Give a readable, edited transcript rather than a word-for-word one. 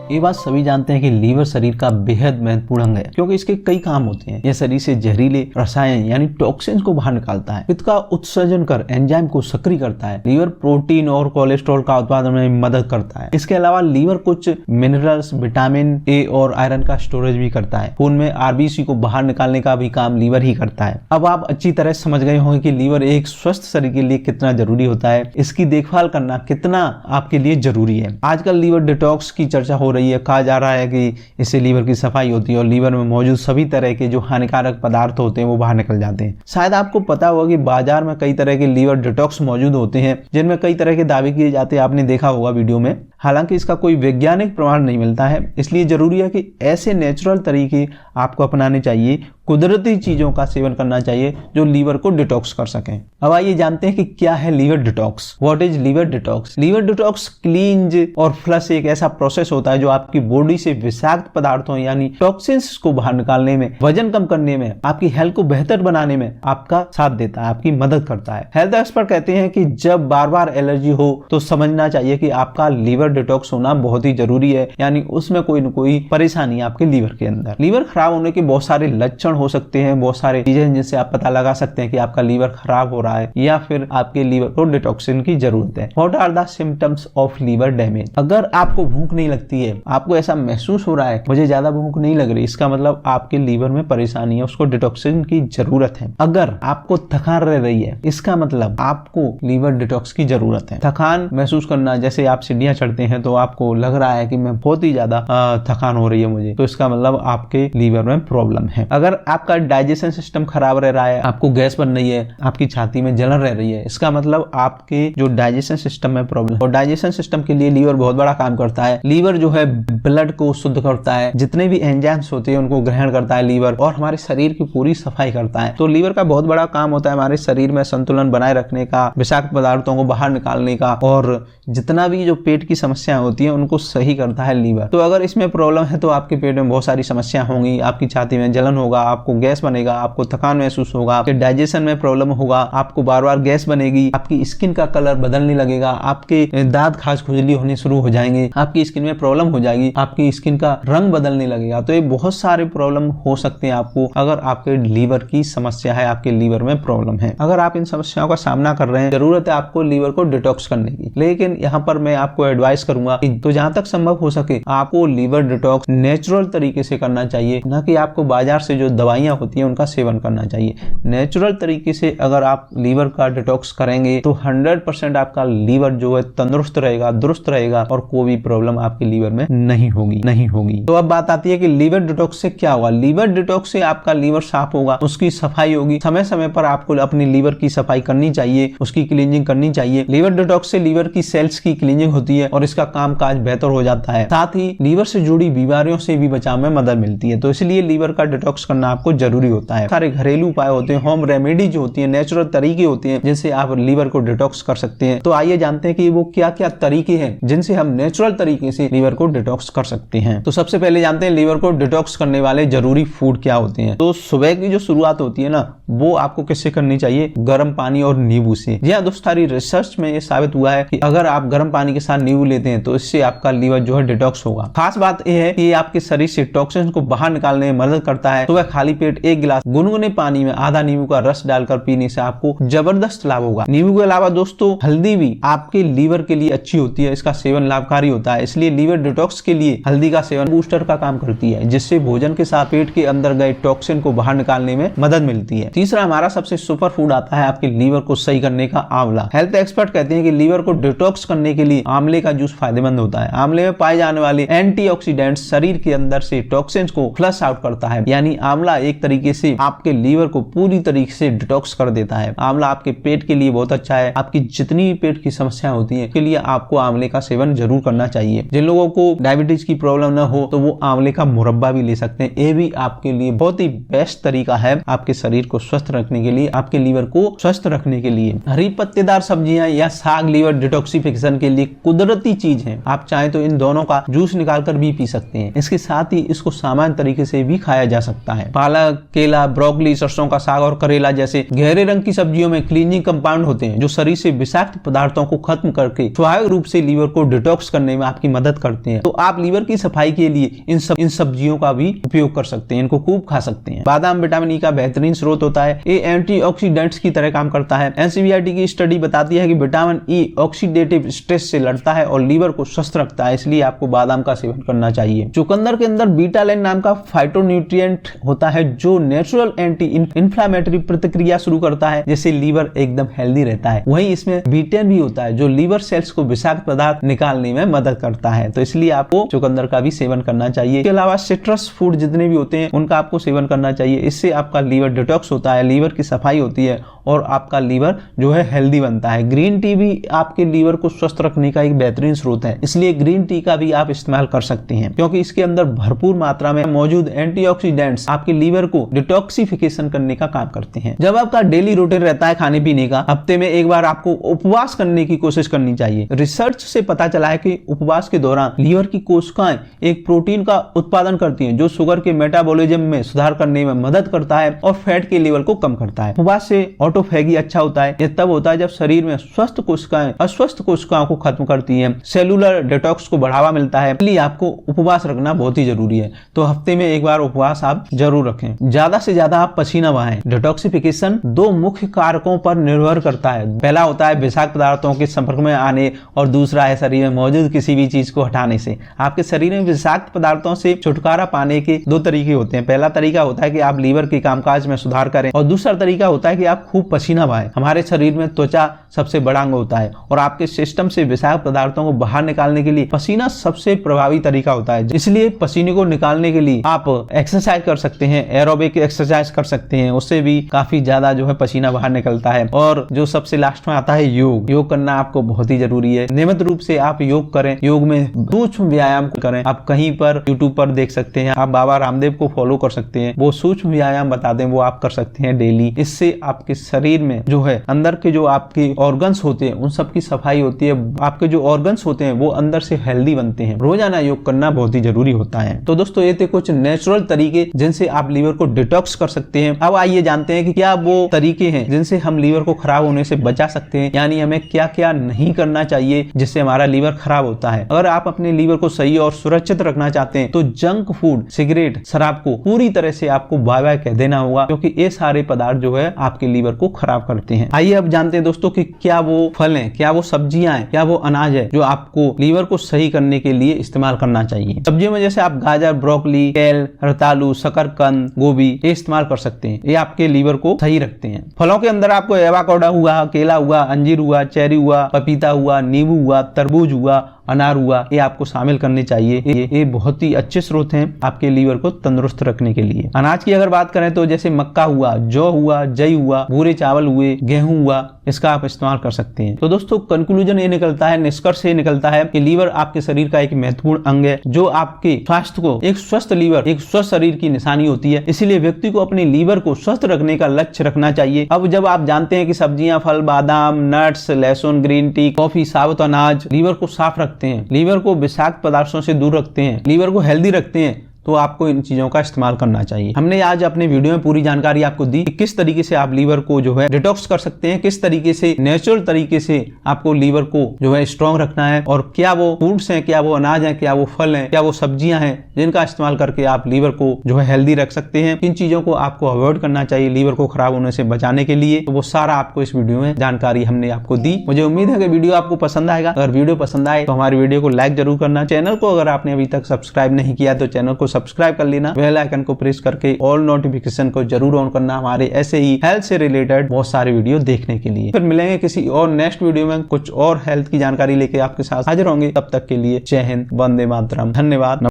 ये बात सभी जानते हैं कि लीवर शरीर का बेहद महत्वपूर्ण अंग है, क्योंकि इसके कई काम होते हैं। यह शरीर से जहरीले रसायन यानी टॉक्सिन्स को बाहर निकालता है, पित्त का उत्सर्जन कर एंजाइम को सक्रिय करता है। लीवर प्रोटीन और कोलेस्ट्रॉल का उत्पादन में मदद करता है। इसके अलावा लीवर कुछ मिनरल्स, विटामिन ए और आयरन का स्टोरेज भी करता है। खून में आरबीसी को बाहर निकालने का भी काम लीवर ही करता है। अब आप अच्छी तरह समझ गए होंगे कि लीवर एक स्वस्थ शरीर के लिए कितना जरूरी होता है, इसकी देखभाल करना कितना आपके लिए जरूरी है। आजकल लीवर डिटॉक्स की चर्चा हो रही है। कहा जा रहा है कि इससे लीवर की सफाई होती है और लीवर में मौजूद सभी तरह के जो हानिकारक पदार्थ होते हैं वो बाहर निकल जाते हैं। शायद आपको पता होगा कि बाजार में कई तरह के लीवर डिटॉक्स मौजूद होते हैं, जिनमें कई तरह के दावे किए जाते हैं। आपने देखा होगा वीडियो में। हालांकि इसका कोई वैज्ञानिक प्रमाण नहीं मिलता है, इसलिए जरूरी है कि ऐसे नेचुरल तरीके आपको अपनाने चाहिए, कुदरती चीजों का सेवन करना चाहिए जो लीवर को डिटॉक्स कर सकें। अब आइए जानते हैं कि क्या है liver detox. What is liver detox? Liver detox cleanse और फ्लश एक ऐसा प्रोसेस होता है जो आपकी बॉडी से विषाक्त पदार्थों यानी टॉक्सिन्स को बाहर निकालने में, वजन कम करने में, आपकी हेल्थ को बेहतर बनाने में आपका साथ देता है, आपकी मदद करता है। हेल्थ एक्सपर्ट कहते हैं कि जब बार बार एलर्जी हो तो समझना चाहिए कि आपका लीवर डिटॉक्स होना बहुत ही जरूरी है, यानी उसमें कोई न कोई परेशानी आपके लीवर के अंदर। लीवर खराब होने के बहुत सारे लक्षण हो सकते हैं, बहुत सारे चीजें जिनसे आप पता लगा सकते हैं कि आपका लीवर खराब हो रहा है या फिर आपके लीवर को डिटॉक्सिन की जरूरत है। What are the symptoms of liver damage? अगर आपको भूख नहीं लगती है, आपको ऐसा महसूस हो रहा है मुझे ज्यादा भूख नहीं लग रही, इसका मतलब आपके लीवर में परेशानी है, उसको डिटॉक्सिन की जरूरत है। अगर आपको थकान रह रही है, इसका मतलब आपको लीवर डिटॉक्स की जरूरत है। थकान महसूस करना, जैसे आप सीढ़ियां चढ़ते हैं तो आपको लग रहा है कि मैं बहुत ही ज्यादा थकान हो रही है मुझे, तो इसका मतलब आपके लीवर में प्रॉब्लम है। अगर आपका डाइजेशन सिस्टम खराब रह रहा है, आपको गैस बन रही है, आपकी छाती में जलन रह रही है, इसका मतलब आपके जो डाइजेशन सिस्टम में प्रॉब्लम। और डाइजेशन सिस्टम के लिए लीवर बहुत बड़ा काम करता है। लीवर जो है ब्लड को शुद्ध करता है, जितने भी एंजाइम्स होते हैं उनको ग्रहण करता है लीवर, और हमारे शरीर की पूरी सफाई करता है। तो लीवर का बहुत बड़ा काम होता है हमारे शरीर में संतुलन बनाए रखने का, विषाक्त पदार्थों को बाहर निकालने का, और जितना भी जो पेट की समस्याएं होती है उनको सही करता है लीवर। तो अगर इसमें प्रॉब्लम है तो आपके पेट में बहुत सारी समस्या होंगी, आपकी छाती में जलन होगा, आपको गैस बनेगा, आपको थकान महसूस होगा, आपके डाइजेशन में प्रॉब्लम होगा, आपको बार बार गैस बनेगी, आपकी स्किन का कलर बदलने लगेगा, आपके दांत खाज खुजली होने शुरू हो जाएंगे, आपकी स्किन में प्रॉब्लम हो जाएगी, आपकी स्किन का रंग बदलने लगेगा। तो ये बहुत सारे प्रॉब्लम हो सकते हैं आपको अगर आपके लीवर की समस्या है, आपके लीवर में प्रॉब्लम है। अगर आप इन समस्याओं का सामना कर रहे हैं, जरूरत है आपको लीवर को डिटॉक्स करने की। लेकिन यहाँ पर मैं आपको एडवाइस करूंगा कि तो जहां तक संभव हो सके आपको लीवर डिटॉक्स नेचुरल तरीके से करना चाहिए, न कि आपको बाजार से जो दवाइयां होती हैं उनका सेवन करना चाहिए। नेचुरल तरीके से अगर आप लीवर का डिटॉक्स करेंगे तो 100% आपका लीवर जो है तंदुरुस्त रहेगा, दुरुस्त रहेगा, और कोई भी प्रॉब्लम आपके लीवर में नहीं होगी। तो अब बात आती है कि लीवर डिटॉक्स से क्या होगा। लीवर डिटॉक्स से आपका लीवर साफ होगा, उसकी सफाई होगी। समय समय पर आपको अपनी लीवर की सफाई करनी चाहिए, उसकी क्लीनिंग करनी चाहिए। लीवर डिटॉक्स से लीवर की सेल्स की क्लीनिंग होती है और इसका कामकाज बेहतर हो जाता है। साथ ही लीवर से जुड़ी बीमारियों से भी बचाव में मदद मिलती है। तो इसलिए लीवर का डिटॉक्स करना आपको जरूरी होता है। सारे घरेलू उपाय होते हैं, होम रेमेडी जो होती है, नेचुरल तरीके होते हैं जिनसे आप लीवर को डिटॉक्स कर सकते हैं। तो आइए जानते हैं कि वो क्या क्या तरीके हैं जिनसे हम नेचुरल तरीके से लीवर को डिटॉक्स कर सकते हैं। तो सबसे पहले जानते हैं लीवर को डिटॉक्स करने वाले जरूरी फूड क्या होते हैं। तो सुबह की जो शुरुआत होती है ना, वो आपको किससे करनी चाहिए? गर्म पानी और नींबू से। जी हाँ दोस्त, सारी रिसर्च में ये साबित हुआ है कि अगर आप गर्म पानी के साथ नींबू लेते हैं तो इससे आपका लीवर जो है डिटॉक्स होगा। खास बात यह है कि आपके शरीर से टॉक्सिन्स को बाहर निकालने में मदद करता है। सुबह खाली पेट 1 गिलास गुनगुने पानी में आधा नींबू का रस डालकर पीने से आपको जबरदस्त लाभ होगा। नींबू के अलावा दोस्तों हल्दी भी आपके लीवर के लिए अच्छी होती है, इसका सेवन लाभकारी होता है। इसलिए लीवर डिटॉक्स के लिए हल्दी का सेवन बूस्टर का काम करती है, जिससे भोजन के साथ पेट के अंदर गए टॉक्सिन को बाहर निकालने में मदद मिलती है। तीसरा हमारा सबसे सुपर फूड आता है आपके लीवर को सही करने का आंवला। हेल्थ एक्सपर्ट कहते हैं कि लीवर को डिटॉक्स करने के लिए आंवले का जूस फायदेमंद होता है। आंवले में पाए जाने वाले एंटीऑक्सीडेंट्स शरीर के अंदर से टॉक्सिन्स को फ्लश आउट करता है, यानी आंवला एक तरीके से आपके लीवर को पूरी तरीके से डिटॉक्स कर देता है। आंवला आपके पेट के लिए बहुत अच्छा है। आपकी जितनी भी पेट की समस्या होती है उसके लिए आपको आंवले का सेवन जरूर करना चाहिए। जिन लोगों को डायबिटीज की प्रॉब्लम न हो तो वो आंवले का मुरब्बा भी ले सकते हैं। ये भी आपके लिए बहुत ही बेस्ट तरीका है आपके शरीर को स्वस्थ रखने के लिए, आपके लीवर को स्वस्थ रखने के लिए। हरी पत्तेदार सब्जियां या साग लीवर डिटॉक्सिफिकेशन के लिए कुदरती हेल्थी चीज है। आप चाहें तो इन दोनों का जूस निकाल कर भी पी सकते हैं। इसके साथ ही इसको सामान्य तरीके से भी खाया जा सकता है। पालक, केला, ब्रोकली, सरसों का साग और करेला जैसे गहरे रंग की सब्जियों में क्लीनिंग कंपाउंड होते हैं जो शरीर से विषाक्त पदार्थों को खत्म करके स्वाभाविक रूप से लीवर को डिटॉक्स करने में आपकी मदद करते हैं। तो आप लीवर की सफाई के लिए इन सब्जियों का भी उपयोग कर सकते हैं, इनको खूब खा सकते हैं। बादाम विटामिन ई का बेहतरीन स्रोत होता है। ये एंटीऑक्सीडेंट्स की तरह काम करता है। एनसीईआरटी की स्टडी बताती है कि विटामिन ई ऑक्सीडेटिव स्ट्रेस से लड़ता है और लीवर को स्वस्थ रखता है, इसलिए आपको बादाम का सेवन करना चाहिए। चुकंदर के अंदर बीटालैइन नाम का फाइटोन्यूट्रिएंट होता है जो नेचुरल एंटी इन्फ्लेमेटरी प्रतिक्रिया शुरू करता है, जिससे लीवर एकदम हेल्दी रहता है। वहीं इसमें बीटेन भी होता है जो लीवर सेल्स को विषाक्त पदार्थ निकालने में मदद करता है, तो इसलिए आपको चुकंदर का भी सेवन करना चाहिए। इसके अलावा सिट्रस फूड जितने भी होते हैं उनका आपको सेवन करना चाहिए। इससे आपका लीवर डिटॉक्स होता है, लीवर की सफाई होती है और आपका लीवर जो है हेल्दी बनता है। ग्रीन टी भी आपके लीवर को स्वस्थ रखने का एक बेहतरीन स्रोत है, इसलिए ग्रीन टी का भी आप इस्तेमाल कर सकते हैं क्योंकि इसके अंदर भरपूर मात्रा में मौजूद एंटीऑक्सीडेंट्स आपके लीवर को डिटॉक्सिफिकेशन करने का काम करते हैं। जब आपका डेली रूटीन रहता है खाने पीने का, हफ्ते में एक बार आपको उपवास करने की कोशिश करनी चाहिए। रिसर्च से पता चला है कि उपवास के दौरान लीवर की कोशिकाएं एक प्रोटीन का उत्पादन करती हैं जो शुगर के मेटाबॉलिज्म में सुधार करने में मदद करता है और फैट के लेवल को कम करता है। उपवास से ऑटोफैगी अच्छा होता है। यह तब होता है जब शरीर में स्वस्थ कोशिकाएं अस्वस्थ कोशिकाओं को खत्म करती हैं, सेलुलर डिटॉक्स को बढ़ावा मिलता है, इसलिए आपको उपवास रखना बहुत ही जरूरी है। तो हफ्ते में एक बार उपवास आप जरूर रखें। ज्यादा से ज्यादा आप पसीना बहाएं। डिटॉक्सिफिकेशन दो मुख्य कारकों पर निर्भर करता है। पहला होता है विषाक्त पदार्थों के संपर्क में आने और दूसरा है शरीर में मौजूद किसी भी चीज को हटाने से। आपके शरीर में विषाक्त पदार्थों से छुटकारा पाने के दो तरीके होते हैं। पहला तरीका होता है कि आप लीवर के कामकाज में सुधार करें और दूसरा तरीका होता है कि आप खूब पसीना बहाएं। हमारे शरीर में त्वचा सबसे बड़ा अंग होता है और आपके सिस्टम से विषाक्त पदार्थों को बाहर निकालने के लिए पसीना सबसे प्रभावी तरीका होता है। इसलिए पसीने को निकालने के लिए आप एक्सरसाइज कर सकते हैं, एरोबिक एक्सरसाइज कर सकते हैं, उससे भी काफी ज्यादा जो है पसीना बाहर निकलता है। और जो सबसे लास्ट में आता है योग। योग करना आपको बहुत ही जरूरी है। नियमित रूप से आप योग करें। योग में सूक्ष्म व्यायाम करें। आप कहीं पर यूट्यूब पर देख सकते हैं, आप बाबा रामदेव को फॉलो कर सकते हैं, वो सूक्ष्म व्यायाम बताते हैं, वो आप कर सकते हैं डेली। इससे आपके शरीर में जो है अंदर के जो आपके ऑर्गन्स होते हैं उन सब की सफाई होती है। आपके जो ऑर्गन्स होते हैं वो अंदर से हेल्दी बनते हैं। रोजाना योग करना बहुत ही जरूरी होता है। तो दोस्तों ये थे कुछ नेचुरल तरीके जिनसे आप लीवर को डिटॉक्स कर सकते हैं। अब आइए जानते हैं कि क्या वो तरीके हैं जिनसे हम लीवर को खराब होने से बचा सकते हैं, यानी हमें क्या क्या नहीं करना चाहिए जिससे हमारा लीवर खराब होता है। अगर आप अपने लीवर को सही और सुरक्षित रखना चाहते हैं तो जंक फूड, सिगरेट, शराब को पूरी तरह से आपको बाय बाय कह देना होगा क्योंकि ये सारे पदार्थ जो है आपके लीवर को खराब करते हैं। आइए अब जानते हैं दोस्तों कि क्या वो फल हैं, क्या वो सब्जियां हैं, क्या वो अनाज है जो आपको लीवर को सही करने के लिए इस्तेमाल करना चाहिए। सब्जियों में जैसे आप गाजर, ब्रोकली, केल, रतालू, शकरकंद, गोभी ये इस्तेमाल कर सकते हैं। ये आपके लीवर को सही रखते हैं। फलों के अंदर आपको एवोकाडो हुआ, केला हुआ, अंजीर हुआ, चेरी हुआ, पपीता हुआ, नींबू हुआ, तरबूज हुआ, अनार हुआ, ये आपको शामिल करने चाहिए। ये बहुत ही अच्छे स्रोत हैं आपके लीवर को तंदुरुस्त रखने के लिए। अनाज की अगर बात करें तो जैसे मक्का हुआ, जौ हुआ, जई हुआ, भूरे चावल हुए, गेहूं हुआ, इसका आप इस्तेमाल कर सकते हैं। तो दोस्तों कंक्लूजन ये निकलता है, निष्कर्ष ये निकलता है कि लीवर आपके शरीर का एक महत्वपूर्ण अंग है जो आपके स्वास्थ्य को, एक स्वस्थ लीवर एक स्वस्थ शरीर की निशानी होती है। इसीलिए व्यक्ति को अपने लीवर को स्वस्थ रखने का लक्ष्य रखना चाहिए। अब जब आप जानते हैं कि सब्जियां, फल, बादाम, नट्स, लहसुन, ग्रीन टी, कॉफी, साबुत अनाज लीवर को साफ रखते हैं, लीवर को विषाक्त पदार्थों से दूर रखते हैं, लीवर को हेल्दी रखते हैं, तो आपको इन चीजों का इस्तेमाल करना चाहिए। हमने आज अपने वीडियो में पूरी जानकारी आपको दी कि किस तरीके से आप लीवर को जो है डिटॉक्स कर सकते हैं, किस तरीके से नेचुरल तरीके से आपको लीवर को जो है स्ट्रॉन्ग रखना है और क्या वो फूड्स हैं, क्या वो अनाज हैं, क्या वो फल हैं, क्या वो सब्जियां हैं जिनका इस्तेमाल करके आप लीवर को जो है हेल्दी रख सकते हैं। इन चीजों को आपको अवॉइड करना चाहिए लीवर को खराब होने से बचाने के लिए। तो वो सारा आपको इस वीडियो में जानकारी हमने आपको दी। मुझे उम्मीद है कि वीडियो आपको पसंद आएगा। अगर वीडियो पसंद आए तो हमारी वीडियो को लाइक जरूर करना। चैनल को अगर आपने अभी तक सब्सक्राइब नहीं किया तो चैनल को सब्सक्राइब कर लेना। बेल आइकन को प्रेस करके ऑल नोटिफिकेशन को जरूर ऑन करना हमारे ऐसे ही हेल्थ से रिलेटेड बहुत सारे वीडियो देखने के लिए। फिर मिलेंगे किसी और नेक्स्ट वीडियो में कुछ और हेल्थ की जानकारी लेके आपके साथ हाजिर होंगे। तब तक के लिए जय हिंद, वंदे मातरम, धन्यवाद।